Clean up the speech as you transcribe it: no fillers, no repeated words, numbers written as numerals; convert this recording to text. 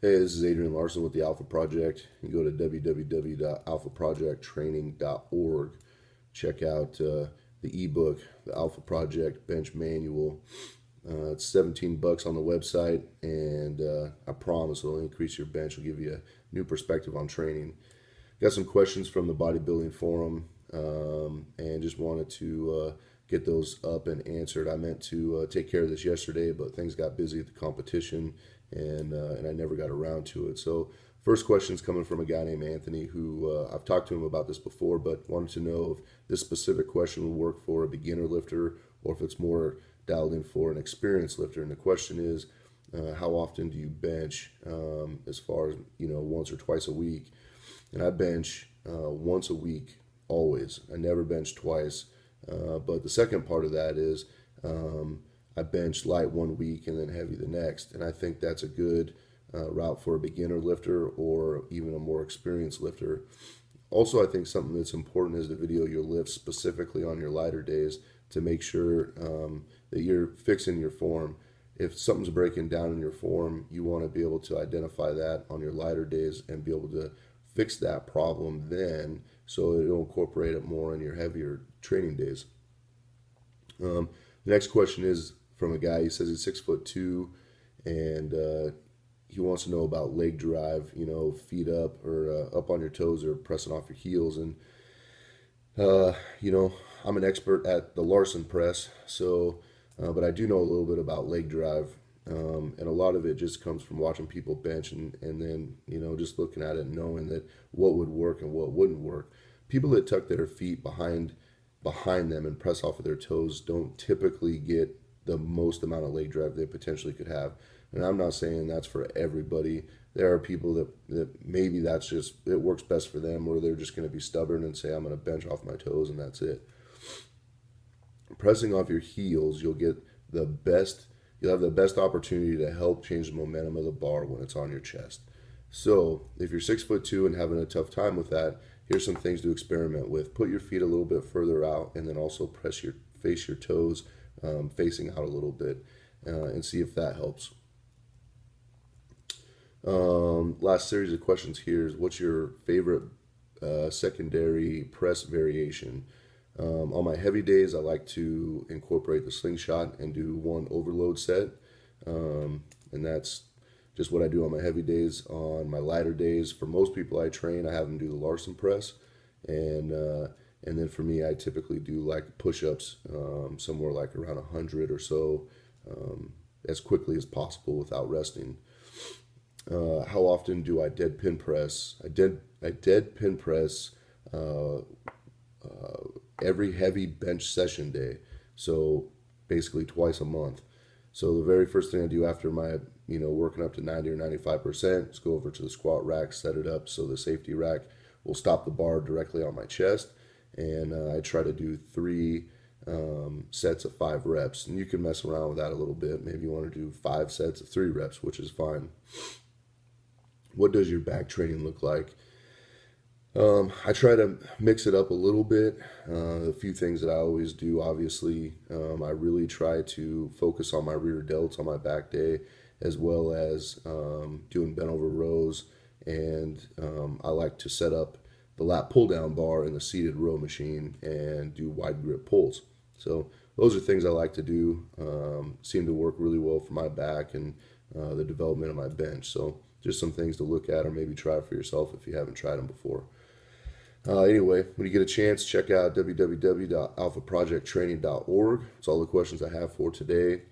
Hey, this is Adrian Larsen with the Alpha Project. You can go to www.alphaprojecttraining.org. Check out the ebook, the Alpha Project Bench Manual. It's 17 bucks on the website, and I promise it'll increase your bench. It'll give you a new perspective on training. Got some questions from the bodybuilding forum, and just wanted to get those up and answered. I meant to take care of this yesterday, but things got busy at the competition, and I never got around to it. So first question is coming from a guy named Anthony, who I've talked to him about this before, but wanted to know if this specific question would work for a beginner lifter or if it's more dialed in for an experienced lifter. And the question is, how often do you bench, as far as, once or twice a week? And I bench once a week, always. I never bench twice. But the second part of that is, I bench light one week and then heavy the next. And I think that's a good route for a beginner lifter or even a more experienced lifter. Also, I think something that's important is to video your lifts specifically on your lighter days to make sure that you're fixing your form. If something's breaking down in your form, you want to be able to identify that on your lighter days and be able to fix that problem then, so it'll incorporate it more in your heavier training days. The next question is from a guy. He says he's 6'2", and he wants to know about leg drive. Feet up or up on your toes or pressing off your heels. And I'm an expert at the Larsen press, so but I do know a little bit about leg drive. And a lot of it just comes from watching people bench and then, just looking at it and knowing that what would work and what wouldn't work. People that tuck their feet behind them and press off of their toes don't typically get the most amount of leg drive they potentially could have. And I'm not saying that's for everybody. There are people that maybe that's just, it works best for them, or they're just going to be stubborn and say, I'm going to bench off my toes and that's it. Pressing off your heels, you'll have the best opportunity to help change the momentum of the bar when it's on your chest. So if you're 6'2" and having a tough time with that, here's some things to experiment with. Put your feet a little bit further out, and then also face your toes facing out a little bit, and see if that helps. Last series of questions here is, what's your favorite secondary press variation? On my heavy days, I like to incorporate the slingshot and do one overload set. And that's just what I do on my heavy days. On my lighter days, for most people I train, I have them do the Larsen press. And then for me, I typically do like push-ups, somewhere like around 100 or so, as quickly as possible without resting. How often do I dead pin press? I dead pin press every heavy bench session day, so basically twice a month. So the very first thing I do after my working up to 90 or 95% is go over to the squat rack, set it up so the safety rack will stop the bar directly on my chest, and I try to do 3 sets of 5 reps. And you can mess around with that a little bit. Maybe you want to do 5 sets of 3 reps, which is fine. What does your back training look like? I try to mix it up a little bit. A few things that I always do, obviously, I really try to focus on my rear delts on my back day, as well as doing bent over rows. And I like to set up the lat pull down bar in the seated row machine and do wide grip pulls. So those are things I like to do. Seem to work really well for my back and the development of my bench. So just some things to look at, or maybe try for yourself if you haven't tried them before. Anyway, when you get a chance, check out www.alphaprojecttraining.org. That's all the questions I have for today.